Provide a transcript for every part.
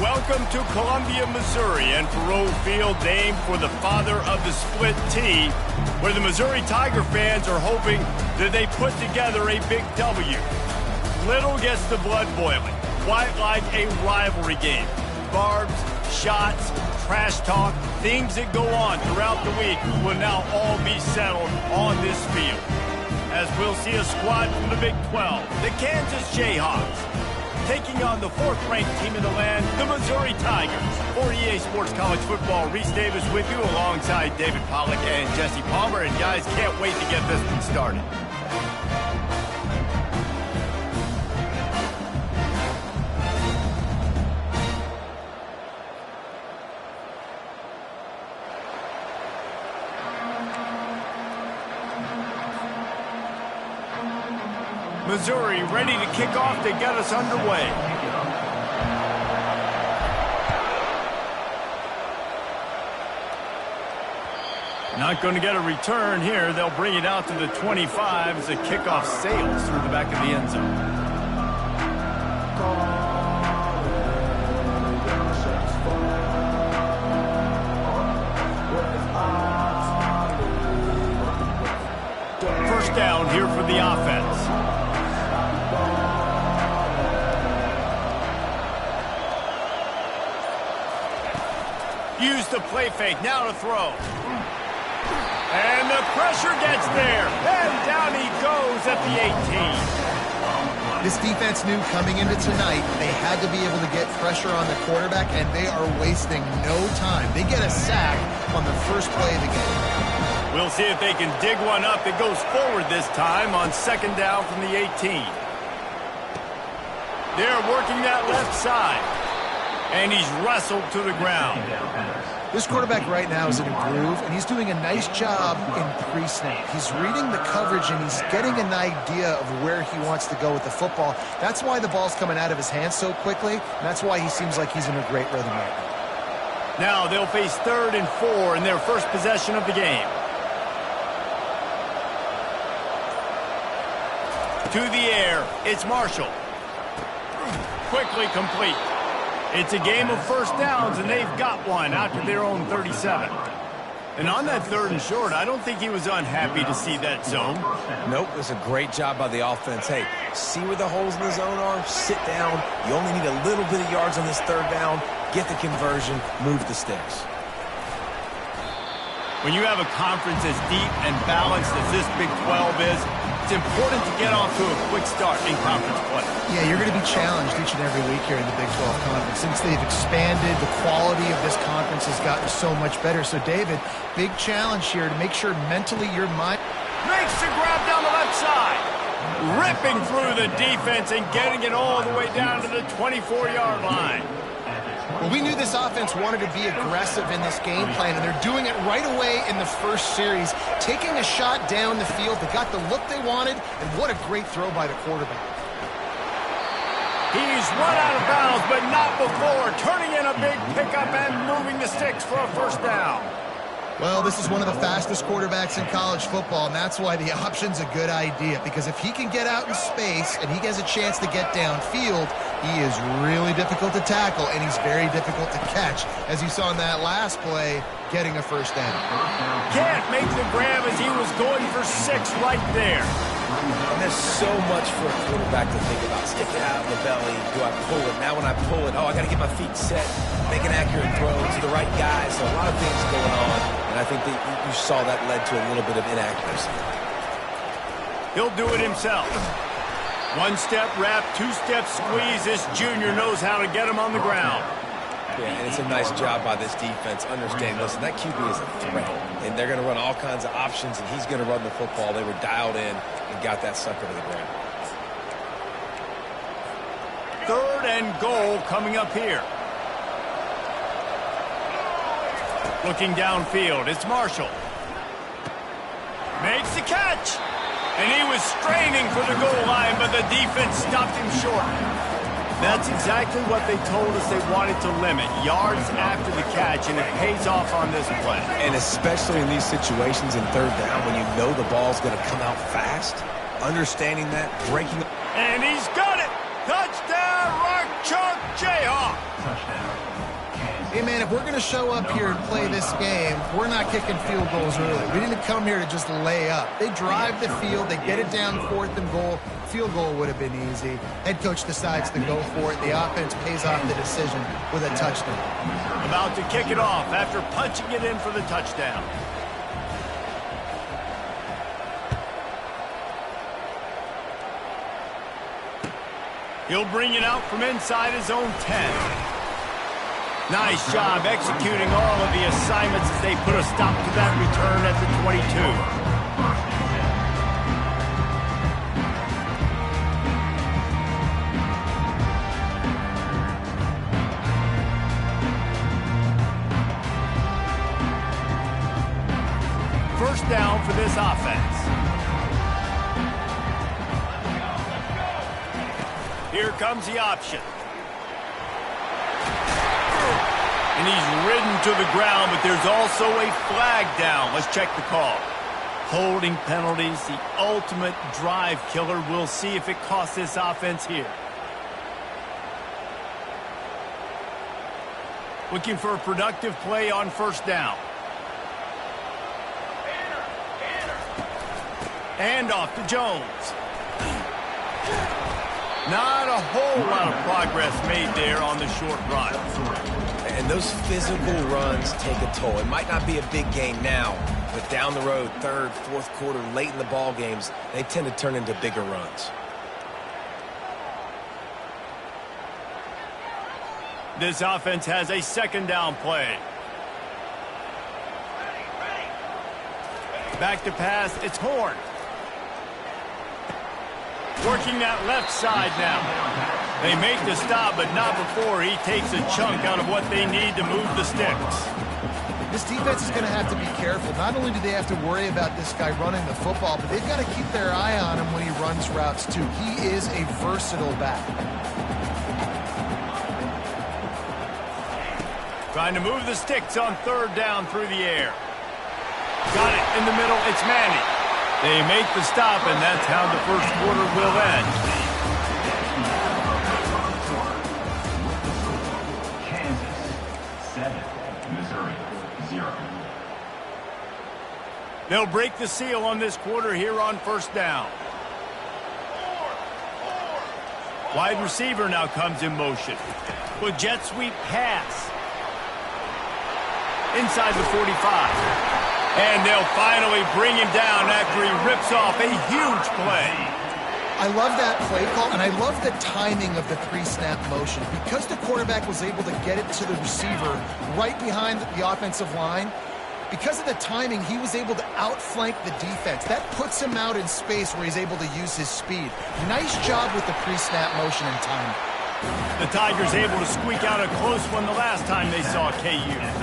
Welcome to Columbia, Missouri, and Faurot Field, named for the father of the split T, where the Missouri Tiger fans are hoping that they put together a big W. Little gets the blood boiling, quite like a rivalry game. Barbs, shots, trash talk, things that go on throughout the week will now all be settled on this field. As we'll see a squad from the Big 12, the Kansas Jayhawks, taking on the fourth-ranked team in the land, the Missouri Tigers. For EA Sports College Football, Reese Davis with you alongside David Pollack and Jesse Palmer. And guys, can't wait to get this one started. Missouri ready to kick off to get us underway. Not going to get a return here. They'll bring it out to the 25 as the kickoff sails through the back of the end zone. First down here for the offense. Use the play fake, now to throw. And the pressure gets there. And down he goes at the 18. This defense knew coming into tonight they had to be able to get pressure on the quarterback, and they are wasting no time. They get a sack on the first play of the game. We'll see if they can dig one up. It goes forward this time on second down from the 18. They're working that left side. And he's wrestled to the ground. This quarterback right now is in a groove, and he's doing a nice job in pre-snap. He's reading the coverage, and he's getting an idea of where he wants to go with the football. That's why the ball's coming out of his hands so quickly, and that's why he seems like he's in a great rhythm right now. Now they'll face 3rd and 4 in their first possession of the game. To the air, it's Marshall. Quickly complete. It's a game of first downs, and they've got one out to their own 37. And on that 3rd and short, I don't think he was unhappy to see that zone. Nope, it was a great job by the offense. Hey, see where the holes in the zone are? Sit down. You only need a little bit of yards on this 3rd down. Get the conversion. Move the sticks. When you have a conference as deep and balanced as this Big 12 is, it's important to get off to a quick start in conference play. Yeah, you're going to be challenged each and every week here in the Big 12 Conference. Since they've expanded, the quality of this conference has gotten so much better. So, David, big challenge here to make sure mentally your mind... Makes the grab down the left side. Ripping through the defense and getting it all the way down to the 24-yard line. Well, we knew this offense wanted to be aggressive in this game plan, and they're doing it right away in the first series, taking a shot down the field. They got the look they wanted, and what a great throw by the quarterback. He's run out of bounds, but not before, turning in a big pickup and moving the sticks for a first down. Well, this is one of the fastest quarterbacks in college football, and that's why the option's a good idea, because if he can get out in space and he has a chance to get downfield, he is really difficult to tackle, and he's very difficult to catch, as you saw in that last play, getting a first down. Can't make the grab as he was going for 6 right there. And there's so much for a quarterback to think about. Stick it out of the belly. Do I pull it? Now when I pull it, I got to get my feet set, make an accurate throw to the right guy. So a lot of things going on, and I think that you saw that led to a little bit of inaccuracy. He'll do it himself. 1-step wrap, 2-step squeeze. This junior knows how to get him on the ground. Yeah, and it's a nice job by this defense. Understand, listen, that QB is a threat, and they're going to run all kinds of options, and he's going to run the football. They were dialed in and got that sucker to the ground. 3rd and goal coming up here. Looking downfield, it's Marshall. Makes the catch. And he was straining for the goal line, but the defense stopped him short. That's exactly what they told us they wanted to limit, yards after the catch, and it pays off on this play. And especially in these situations in 3rd down, when you know the ball's going to come out fast, understanding that, breaking... And he's got it! Touchdown, Rock Chalk Jayhawk. Hey, man, if we're going to show up here and play this game, we're not kicking field goals early. We didn't come here to just lay up. They drive the field. They get it down 4th and goal. Field goal would have been easy. Head coach decides to go for it. The offense pays off the decision with a touchdown. About to kick it off after punching it in for the touchdown. He'll bring it out from inside his own 10. Nice job executing all of the assignments as they put a stop to that return at the 22. First down for this offense. Here comes the option. And he's ridden to the ground, but there's also a flag down. Let's check the call. Holding penalties, the ultimate drive killer. We'll see if it costs this offense here. Looking for a productive play on first down. Hand off to Jones. Not a whole lot of progress made there on the short run. And those physical runs take a toll. It might not be a big gain now, but down the road, 3rd, 4th quarter, late in the ball games, they tend to turn into bigger runs. This offense has a second down play. Back to pass, it's Horn. Working that left side now. They make the stop, but not before he takes a chunk out of what they need to move the sticks. This defense is going to have to be careful. Not only do they have to worry about this guy running the football, but they've got to keep their eye on him when he runs routes too. He is a versatile back. Trying to move the sticks on 3rd down through the air. Got it in the middle. It's Manning. They make the stop, and that's how the first quarter will end. Kansas 7, Missouri 0. They'll break the seal on this quarter here on first down. Wide receiver now comes in motion. With jet sweep pass. Inside the 45. And they'll finally bring him down after he rips off a huge play. I love that play call, and I love the timing of the pre-snap motion. Because the quarterback was able to get it to the receiver right behind the offensive line, because of the timing, he was able to outflank the defense. That puts him out in space where he's able to use his speed. Nice job with the pre-snap motion and timing. The Tigers able to squeak out a close one the last time they saw KU.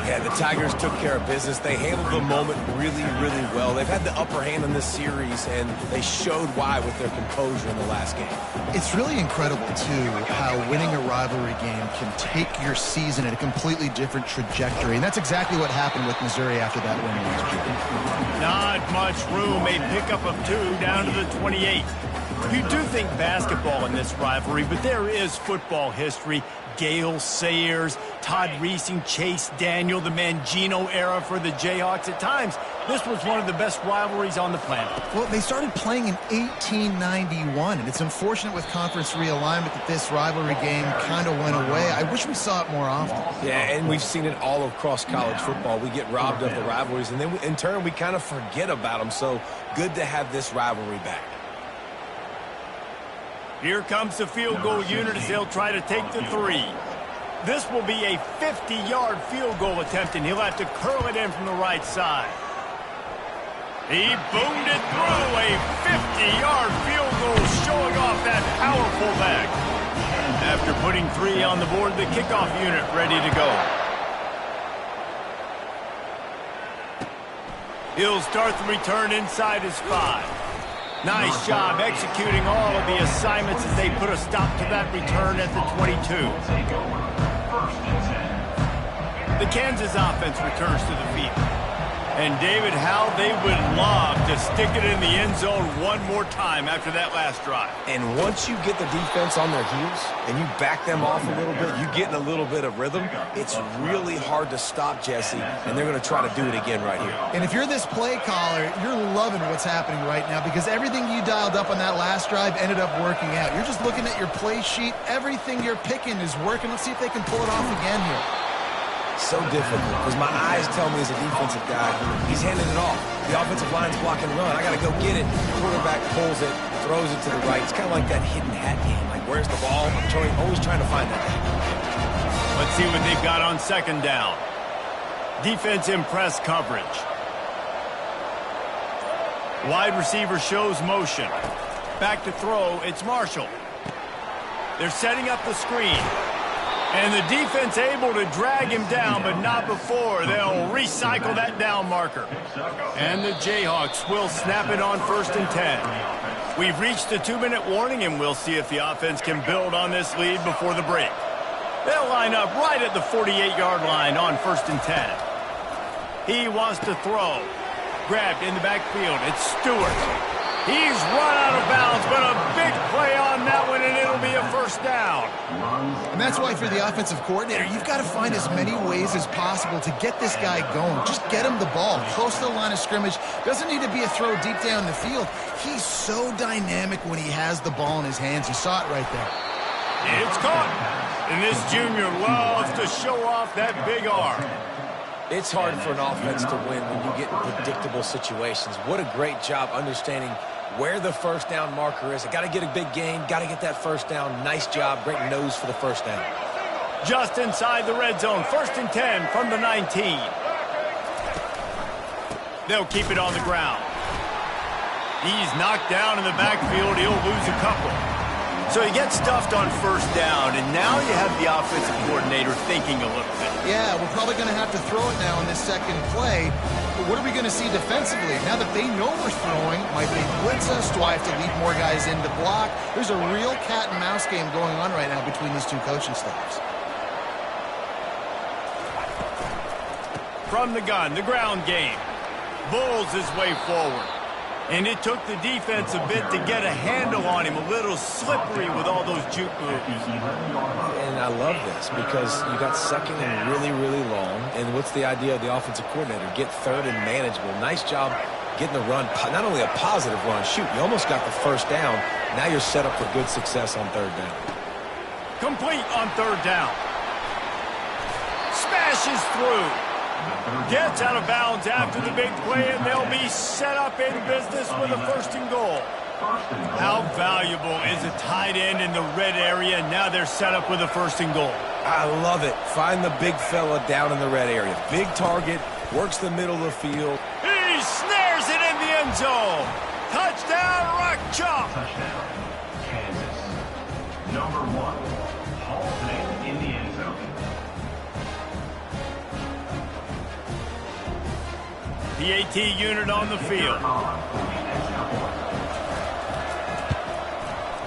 Yeah, the Tigers took care of business. They handled the moment really, really well. They've had the upper hand in this series, and they showed why with their composure in the last game. It's really incredible, too, how winning a rivalry game can take your season in a completely different trajectory. And that's exactly what happened with Missouri after that win last year. Not much room. A pickup of 2 down to the 28. You do think basketball in this rivalry, but there is football history. Gale Sayers, Todd Reesing, Chase Daniel, the Mangino era for the Jayhawks. At times, this was one of the best rivalries on the planet. Well, they started playing in 1891, and it's unfortunate with conference realignment that this rivalry game kind of went away. I wish we saw it more often. Yeah, and we've seen it all across college football. We get robbed of the rivalries, and then in turn, we kind of forget about them. So good to have this rivalry back. Here comes the field goal unit as they'll try to take the 3. This will be a 50-yard field goal attempt, and he'll have to curl it in from the right side. He boomed it through. A 50-yard field goal showing off that powerful back. After putting 3 on the board, the kickoff unit ready to go. He'll start the return inside his 5. Nice job executing all of the assignments as they put a stop to that return at the 22. The Kansas offense returns to the field. And, David, how they would love to stick it in the end zone one more time after that last drive. And once you get the defense on their heels and you back them off a little bit, you get in a little bit of rhythm, it's really hard to stop, Jesse, and they're going to try to do it again right here. And if you're this play caller, you're loving what's happening right now because everything you dialed up on that last drive ended up working out. You're just looking at your play sheet. Everything you're picking is working. Let's see if they can pull it off again here. So difficult because my eyes tell me as a defensive guy, he's handing it off. The offensive line's blocking run. I got to go get it. Quarterback pulls it, throws it to the right. It's kind of like that hidden hat game. Like, where's the ball? I'm always trying to find that thing. Let's see what they've got on second down. Defense in press coverage. Wide receiver shows motion. Back to throw, it's Marshall. They're setting up the screen. And the defense able to drag him down, but not before. They'll recycle that down marker. And the Jayhawks will snap it on 1st and 10. We've reached the 2-minute warning, and we'll see if the offense can build on this lead before the break. They'll line up right at the 48-yard line on 1st and 10. He wants to throw. Grabbed in the backfield. It's Stewart. He's run out of bounds, but a big play on that one, and it'll be a first down. And that's why for the offensive coordinator, you've got to find as many ways as possible to get this guy going. Just get him the ball. Close to the line of scrimmage. Doesn't need to be a throw deep down the field. He's so dynamic when he has the ball in his hands. You saw it right there. It's caught. And this junior loves to show off that big arm. It's hard for an offense to win when you get in predictable situations. What a great job understanding where the first down marker is. I got to get a big gain, got to get that first down. Nice job, great nose for the first down. Just inside the red zone, 1st and 10 from the 19. They'll keep it on the ground. He's knocked down in the backfield. He'll lose a couple. So he gets stuffed on 1st down, and now you have the offensive coordinator thinking a little bit. Yeah, we're probably going to have to throw it now in this second play. But what are we going to see defensively? Now that they know we're throwing, might they blitz us? Do I have to leave more guys in to block? There's a real cat and mouse game going on right now between these two coaching staffs. From the gun, the ground game. Bulls his way forward. And it took the defense a bit to get a handle on him. A little slippery with all those juke moves. And I love this because you got second and really, really long. And what's the idea of the offensive coordinator? Get third and manageable. Nice job getting the run. Not only a positive run. Shoot, you almost got the first down. Now you're set up for good success on 3rd down. Complete on 3rd down. Smashes through. Gets out of bounds after the big play, and they'll be set up in business with a 1st and goal. How valuable is a tight end in the red area? Now they're set up with a 1st and goal. I love it. Find the big fella down in the red area. Big target, works the middle of the field. He snares it in the end zone. Touchdown, Rock Chalk. Touchdown, Kansas. Number 1, Halsman in the end zone. The AT unit on the field.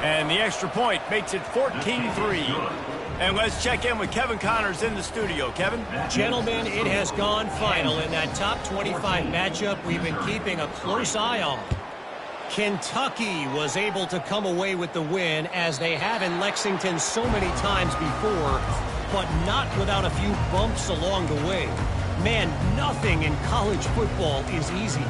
And the extra point makes it 14-3. And let's check in with Kevin Connors in the studio. Kevin? Gentlemen, it has gone final in that top 25 matchup we've been keeping a close eye on. Kentucky was able to come away with the win, as they have in Lexington so many times before, but not without a few bumps along the way. Man, nothing in college football is easy.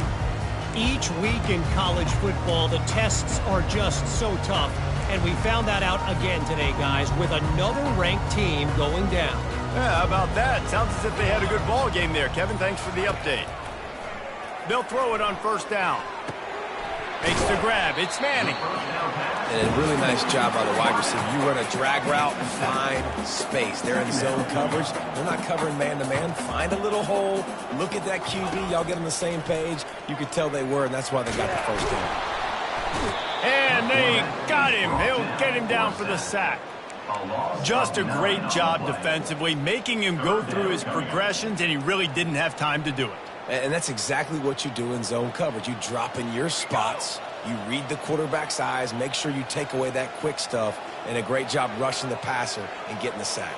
Each week in college football, the tests are just so tough. And we found that out again today, guys, with another ranked team going down. Yeah, how about that? Sounds as if they had a good ball game there. Kevin, thanks for the update. They'll throw it on 1st down. Makes the grab. It's Manning. And a really nice job by the wide receiver. You run a drag route, find space. They're in zone coverage. They're not covering man-to-man. Find a little hole. Look at that QB. Y'all get on the same page. You could tell they were, and that's why they got the 1st down. And they got him. He'll get him down for the sack. Just a great job defensively, making him go through his progressions, and he really didn't have time to do it. And that's exactly what you do in zone coverage. You drop in your spots, you read the quarterback's eyes, make sure you take away that quick stuff, and a great job rushing the passer and getting the sack.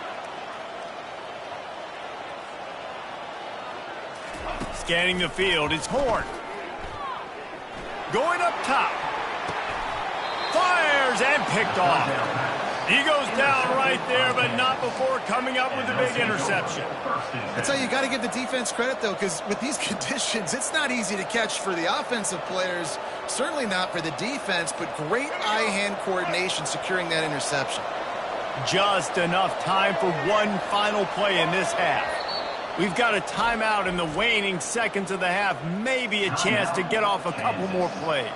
Scanning the field, it's Horn. Going up top. Fires and picked off. He goes down right there, but not before coming up with a big interception. That's how you got to give the defense credit, though, because with these conditions, it's not easy to catch for the offensive players, certainly not for the defense, but great eye-hand coordination securing that interception. Just enough time for one final play in this half. We've got a timeout in the waning seconds of the half, maybe a chance to get off a couple more plays.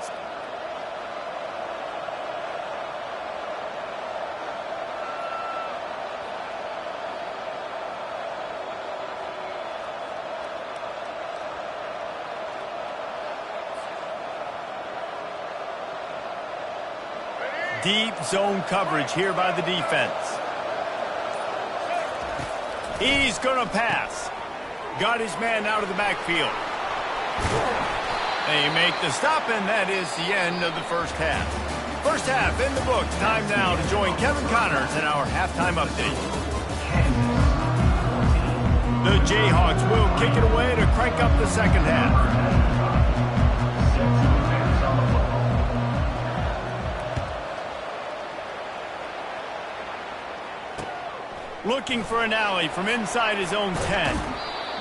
Deep zone coverage here by the defense. He's going to pass. Got his man out of the backfield. They make the stop, and that is the end of the first half. First half in the books. Time now to join Kevin Connors in our halftime update. The Jayhawks will kick it away to crank up the second half. Looking for an alley from inside his own 10.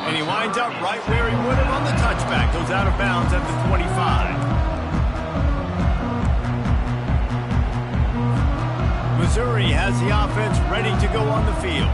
And he winds up right where he would have on the touchback. Goes out of bounds at the 25. Missouri has the offense ready to go on the field.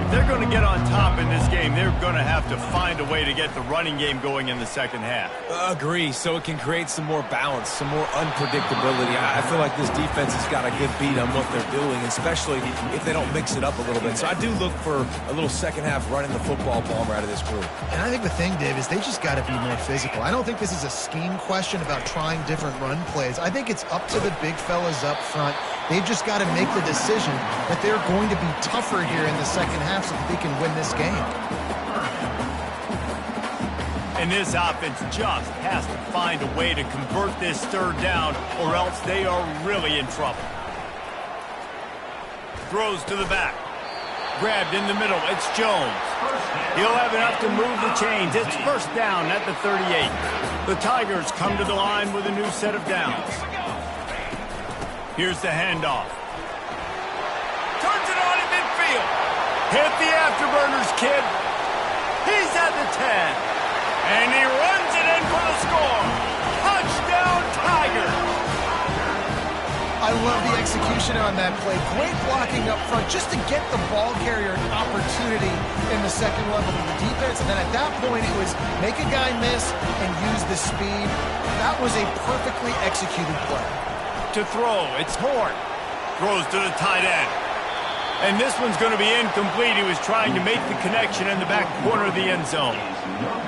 If they're going to get on top in this game, they're going to have to find a way to get the running game going in the second half. Agree, so it can create some more balance, some more unpredictability. I feel like this defense has got a good beat on what they're doing, especially if they don't mix it up a little bit. So I do look for a little second half running the football bomber out of this group. And I think the thing, Dave, is they just got to be more physical. I don't think this is a scheme question about trying different run plays. I think it's up to the big fellas up front. They've just got to make the decision that they're going to be tougher here in the second half so that they can win this game. And this offense just has to find a way to convert this third down, or else they are really in trouble. Throws to the back. Grabbed in the middle. It's Jones. He'll have enough to move the chains. It's first down at the 38. The Tigers come to the line with a new set of downs. Here's the handoff. Turns it on in midfield. Hit the afterburners, kid. He's at the 10. And he runs it in for the score. Touchdown, Tigers. I love the execution on that play. Great blocking up front just to get the ball carrier an opportunity in the second level of the defense. And then at that point, it was make a guy miss and use the speed. That was a perfectly executed play. To throw, it's Horn. Throws to the tight end. And this one's going to be incomplete. He was trying to make the connection in the back corner of the end zone.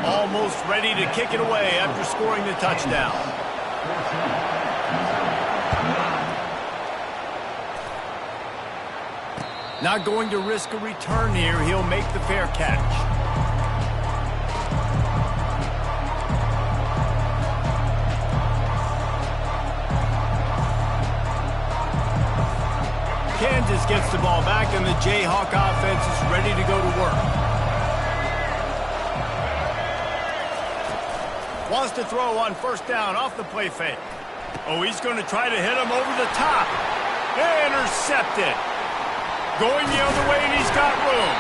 Almost ready to kick it away after scoring the touchdown. Not going to risk a return here. He'll make the fair catch. Kansas gets the ball back, and the Jayhawk offense is ready to go to work. Wants to throw on first down off the play fake. Oh, he's going to try to hit him over the top. Intercepted. Going the other way, and he's got room.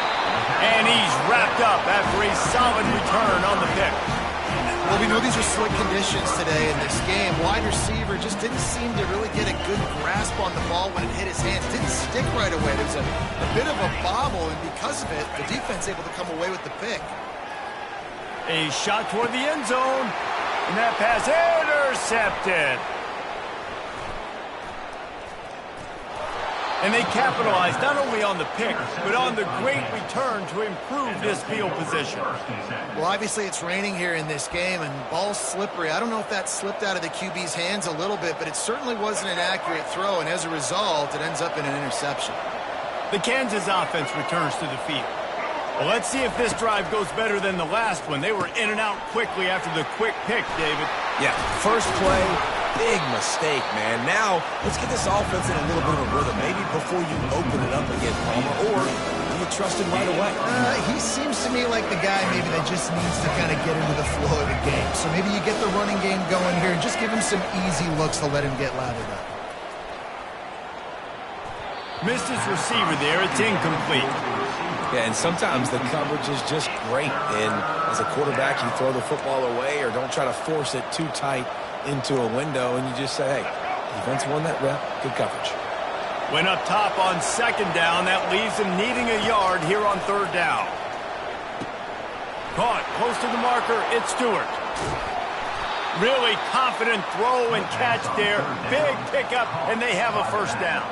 And he's wrapped up after a solid return on the pick. Well, we know these are slick conditions today in this game. Wide receiver just didn't seem to really get a good grasp on the ball when it hit his hands. Didn't stick right away. There was a bit of a bobble, and because of it, the defense able to come away with the pick. A shot toward the end zone, and that pass intercepted. And they capitalized not only on the pick, but on the great return to improve this field position. Well, obviously it's raining here in this game, and ball's slippery. I don't know if that slipped out of the QB's hands a little bit, but it certainly wasn't an accurate throw, and as a result, it ends up in an interception. The Kansas offense returns to the field. Well, let's see if this drive goes better than the last one. They were in and out quickly after the quick pick, David. Yeah, first play, big mistake, man. Now, let's get this offense in a little bit of a rhythm. Maybe before you open it up again, Palmer, or you trust him right away. He seems to me like the guy maybe that just needs to kind of get into the flow of the game. So maybe you get the running game going here and just give him some easy looks to let him get lathered up. Missed his receiver there. It's incomplete. Yeah, and sometimes the coverage is just great. And as a quarterback, you throw the football away or don't try to force it too tight into a window, and you just say, hey, defense won that rep. Good coverage. Went up top on second down. That leaves him needing a yard here on third down. Caught close to the marker. It's Stewart. Really confident throw and catch there. Big pickup, and they have a first down.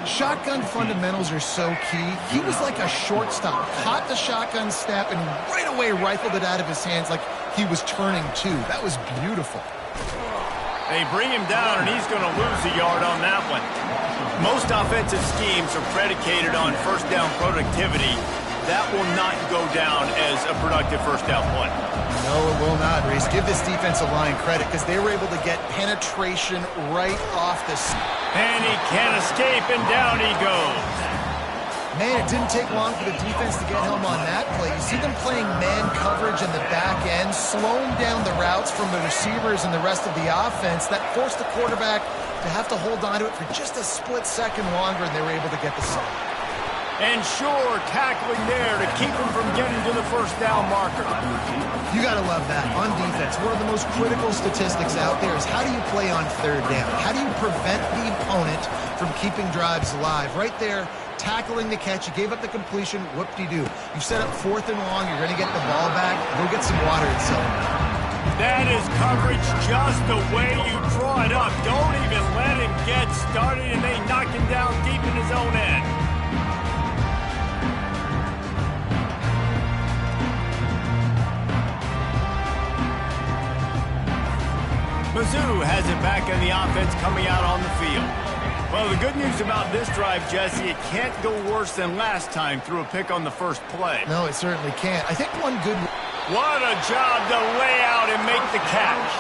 Shotgun fundamentals are so key. He was like a shortstop, caught the shotgun snap, and right away rifled it out of his hands like he was turning two. That was beautiful. They bring him down, and he's going to lose a yard on that one. Most offensive schemes are predicated on first down productivity. That will not go down as a productive first down play. No, it will not, Reese. Give this defensive line credit because they were able to get penetration right off the... And he can't escape, and down he goes. Man, it didn't take long for the defense to get home on that play. You see them playing man coverage in the back end, slowing down the routes from the receivers and the rest of the offense. That forced the quarterback to have to hold on to it for just a split second longer, and they were able to get the sack. And sure, tackling there to keep him from getting to the first down marker. You got to love that. On defense, one of the most critical statistics out there is how do you play on third down? How do you prevent the opponent from keeping drives alive? Right there, tackling the catch. You gave up the completion. Whoop-de-doo. You set up fourth and long. You're going to get the ball back. Go get some water and sell it. That is coverage just the way you draw it up. Don't even let him get started, and they knock him down deep in his own end. Mizzou has it back in the offense coming out on the field. Well, the good news about this drive, Jesse, it can't go worse than last time through a pick on the first play. No, it certainly can't. I think one good... What a job to lay out and make the catch.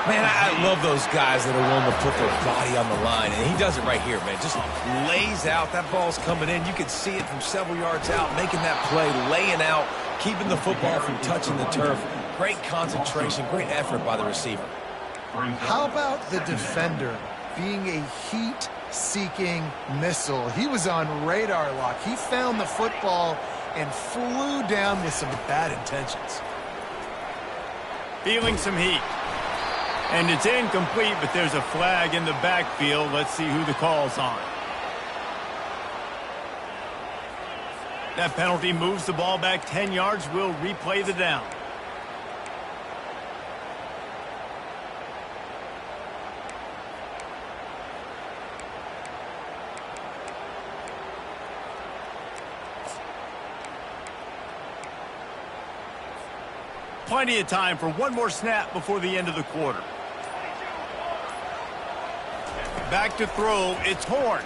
Man, I love those guys that are willing to put their body on the line, and he does it right here, man. Just lays out. That ball's coming in. You can see it from several yards out, making that play, laying out, keeping the football from touching the turf. Great concentration, great effort by the receiver. How about the defender being a heat-seeking missile? He was on radar lock. He found the football and flew down with some bad intentions. Feeling some heat. And it's incomplete, but there's a flag in the backfield. Let's see who the call's on. That penalty moves the ball back 10 yards. We'll replay the down. Plenty of time for one more snap before the end of the quarter. Back to throw, it's Horn.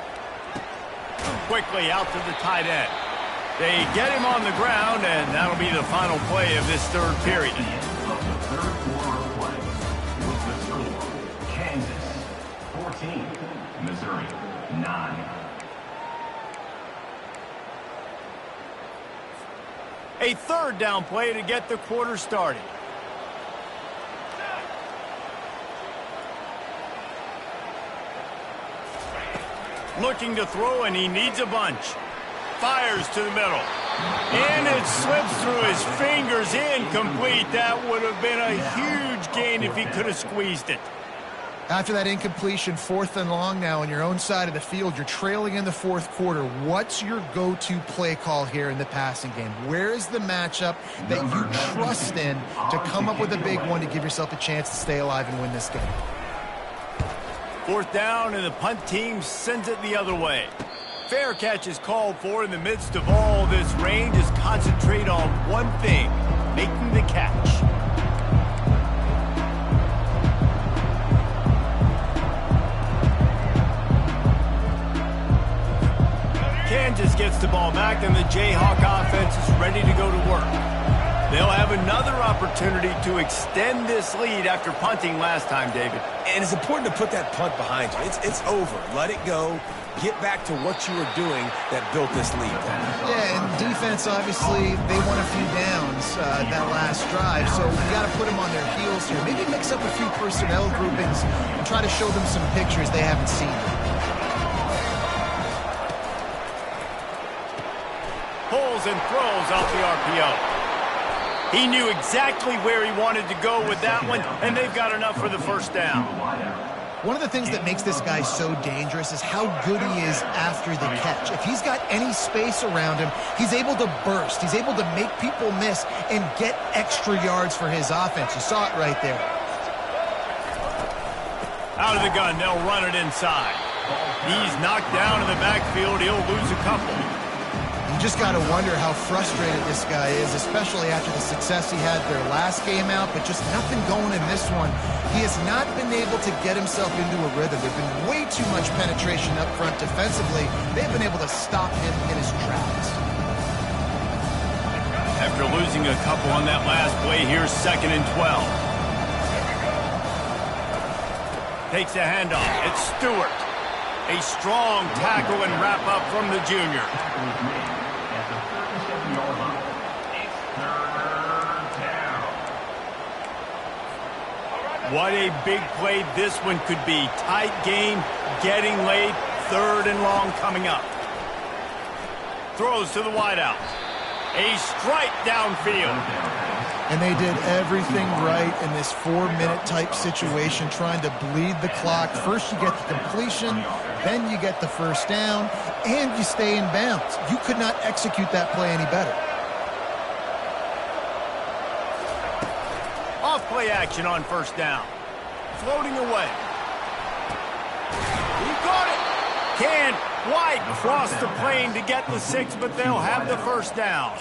Quickly out to the tight end. They get him on the ground, and that'll be the final play of this third period. The end of the third quarter of play with the score, Kansas 14, Missouri 9. A third down play to get the quarter started. Looking to throw, and he needs a bunch. Fires to the middle. And it slips through his fingers. Incomplete. That would have been a huge gain if he could have squeezed it. After that incompletion, fourth and long now on your own side of the field, you're trailing in the fourth quarter. What's your go-to play call here in the passing game? Where is the matchup that you trust in to come up with a big one to give yourself a chance to stay alive and win this game? Fourth down, and the punt team sends it the other way. Fair catch is called for. In the midst of all this rain, just concentrate on one thing, making the catch. Kansas gets the ball back, and the Jayhawk offense is ready to go to work. They'll have another opportunity to extend this lead after punting last time, David. And it's important to put that punt behind you. It's over. Let it go. Get back to what you were doing that built this lead. Yeah, and defense, obviously, they won a few downs that last drive, so we got to put them on their heels here. Maybe mix up a few personnel groupings and try to show them some pictures they haven't seen yet. Pulls and throws off the RPO. He knew exactly where he wanted to go with that one, and they've got enough for the first down. One of the things that makes this guy so dangerous is how good he is after the catch. If he's got any space around him, he's able to burst. He's able to make people miss and get extra yards for his offense. You saw it right there. Out of the gun, they'll run it inside. He's knocked down in the backfield. He'll lose a couple. You just got to wonder how frustrated this guy is, especially after the success he had their last game out, but just nothing going in this one. He has not been able to get himself into a rhythm. There's been way too much penetration up front defensively. They've been able to stop him in his tracks. After losing a couple on that last play, here's 2nd and 12. Takes a handoff. It's Stewart. A strong tackle and wrap up from the junior. What a big play this one could be. Tight game, getting late, 3rd and long coming up. Throws to the wideout. A strike downfield. And they did everything right in this 4-minute type situation, trying to bleed the clock. First you get the completion, then you get the first down, and you stay in bounds. You could not execute that play any better. Off-play action on 1st down. Floating away. He got it. Can't quite cross the plane to get the 6, but they'll have the 1st down.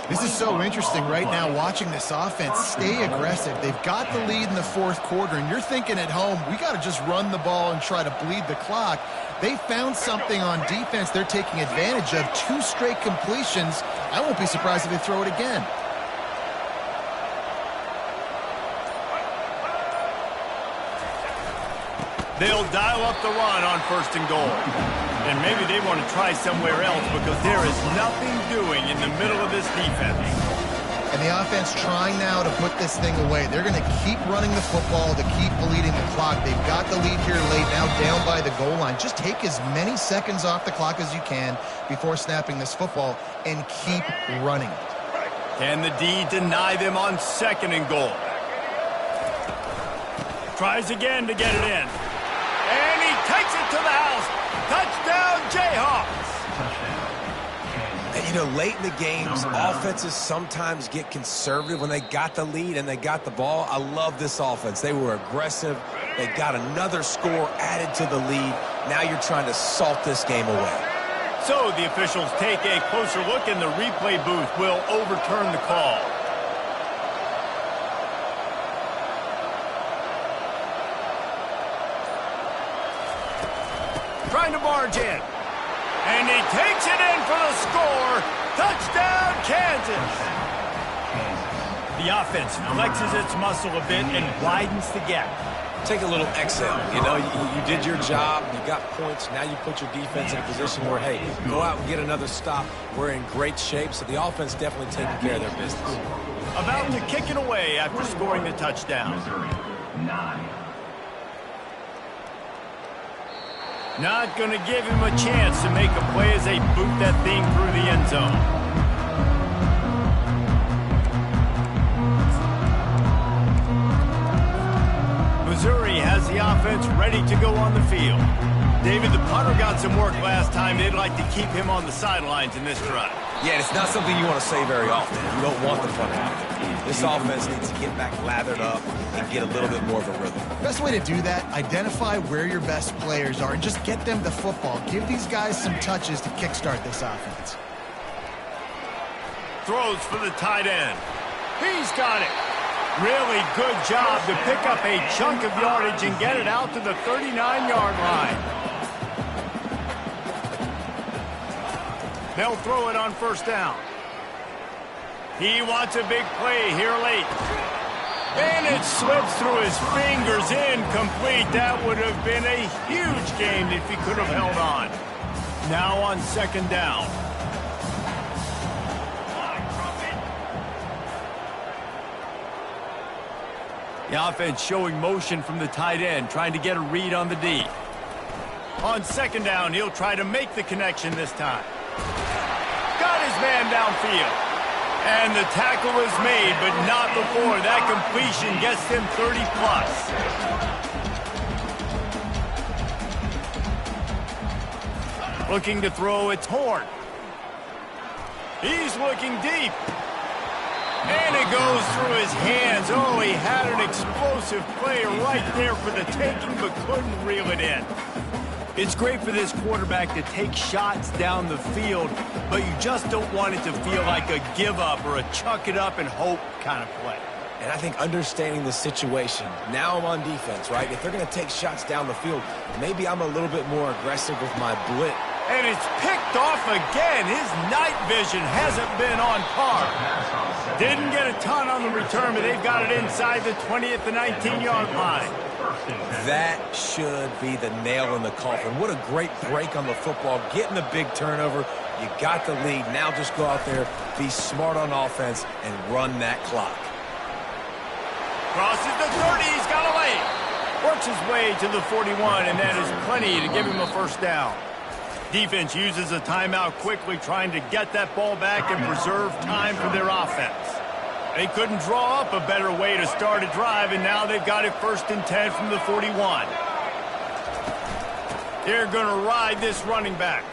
This is so interesting right now, watching this offense stay aggressive. They've got the lead in the 4th quarter, and you're thinking at home, we got to just run the ball and try to bleed the clock. They found something on defense they're taking advantage of. 2 straight completions. I won't be surprised if they throw it again. They'll dial up the run on 1st and goal. And maybe they want to try somewhere else because there is nothing doing in the middle of this defense. And the offense trying now to put this thing away. They're going to keep running the football to keep bleeding the clock. They've got the lead here late, now down by the goal line. Just take as many seconds off the clock as you can before snapping this football and keep running it. Can the D deny them on 2nd and goal? Tries again to get it in. And he takes it to the house. Touchdown, Jayhawks. And, you know, late in the games, offenses sometimes get conservative when they got the lead and they got the ball. I love this offense. They were aggressive. They got another score added to the lead. Now you're trying to salt this game away. So the officials take a closer look, and the replay booth will overturn the call. Trying to barge in. And he takes it in for the score. Touchdown, Kansas. The offense flexes its muscle a bit and widens the gap. Take a little exhale. You know, you did your job. You got points. Now you put your defense in a position where, hey, go out and get another stop. We're in great shape. So the offense definitely taking care of their business. About to kick it away after scoring the touchdown. Missouri, 9. Not going to give him a chance to make a play as they boot that thing through the end zone. Missouri has the offense ready to go on the field. David, the punter got some work last time. They'd like to keep him on the sidelines in this drive. Yeah, it's not something you want to say very often. You don't want the punter out there. This offense needs to get back lathered up and get a little bit more of a rhythm. Best way to do that, identify where your best players are and just get them the football. Give these guys some touches to kickstart this offense. Throws for the tight end. He's got it. Really good job to pick up a chunk of yardage and get it out to the 39-yard line. They'll throw it on 1st down. He wants a big play here late. And it slips through his fingers, incomplete. That would have been a huge gain if he could have held on. Now on second down. The offense showing motion from the tight end, trying to get a read on the D. On second down, he'll try to make the connection this time. Got his man downfield. And the tackle is made, but not before. That completion gets him 30-plus. Looking to throw, it's Horn. He's looking deep. And it goes through his hands. Oh, he had an explosive play right there for the taking, but couldn't reel it in. It's great for this quarterback to take shots down the field, but you just don't want it to feel like a give-up or a chuck-it-up-and-hope kind of play. And I think understanding the situation, now I'm on defense, right? If they're going to take shots down the field, maybe I'm a little bit more aggressive with my blitz. And it's picked off again. His night vision hasn't been on par. Didn't get a ton on the return, but they've got it inside the 20 at the 19-yard line. That should be the nail in the coffin. What a great break on the football. Getting the big turnover. You got the lead. Now just go out there, be smart on offense, and run that clock. Crosses the 30. He's got a lane. Works his way to the 41, and that is plenty to give him a first down. Defense uses a timeout quickly, trying to get that ball back and preserve time for their offense. They couldn't draw up a better way to start a drive, and now they've got it 1st and 10 from the 41. They're going to ride this running back.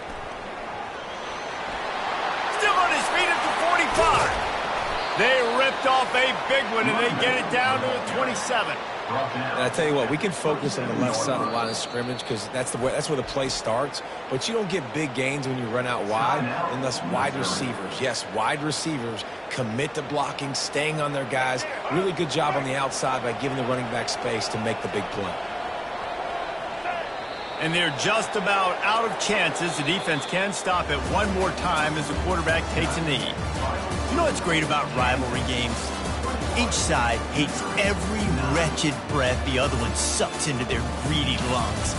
Still on his feet at the 45. They ripped off a big one, and they get it down to the 27. And I tell you what, we can focus on the left side of the line of scrimmage because that's where the play starts. But you don't get big gains when you run out wide unless wide receivers. Yes, wide receivers commit to blocking, staying on their guys. Really good job on the outside by giving the running back space to make the big play. And they're just about out of chances. The defense can stop it one more time as the quarterback takes a knee. You know what's great about rivalry games? Each side hates every wretched breath the other one sucks into their greedy lungs.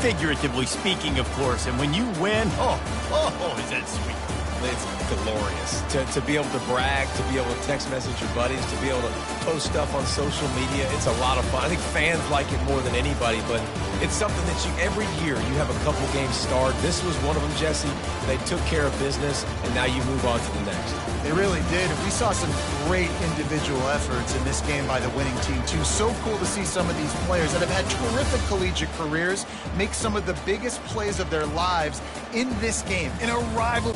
Figuratively speaking, of course. And when you win, oh, is that sweet. It's glorious. To be able to brag, to be able to text message your buddies, to be able to post stuff on social media, it's a lot of fun. I think fans like it more than anybody, but it's something that every year you have a couple games start. This was one of them, Jesse. They took care of business, and now you move on to the next. They really did. We saw some great individual efforts in this game by the winning team, too. So cool to see some of these players that have had terrific collegiate careers make some of the biggest plays of their lives in this game, in a rival.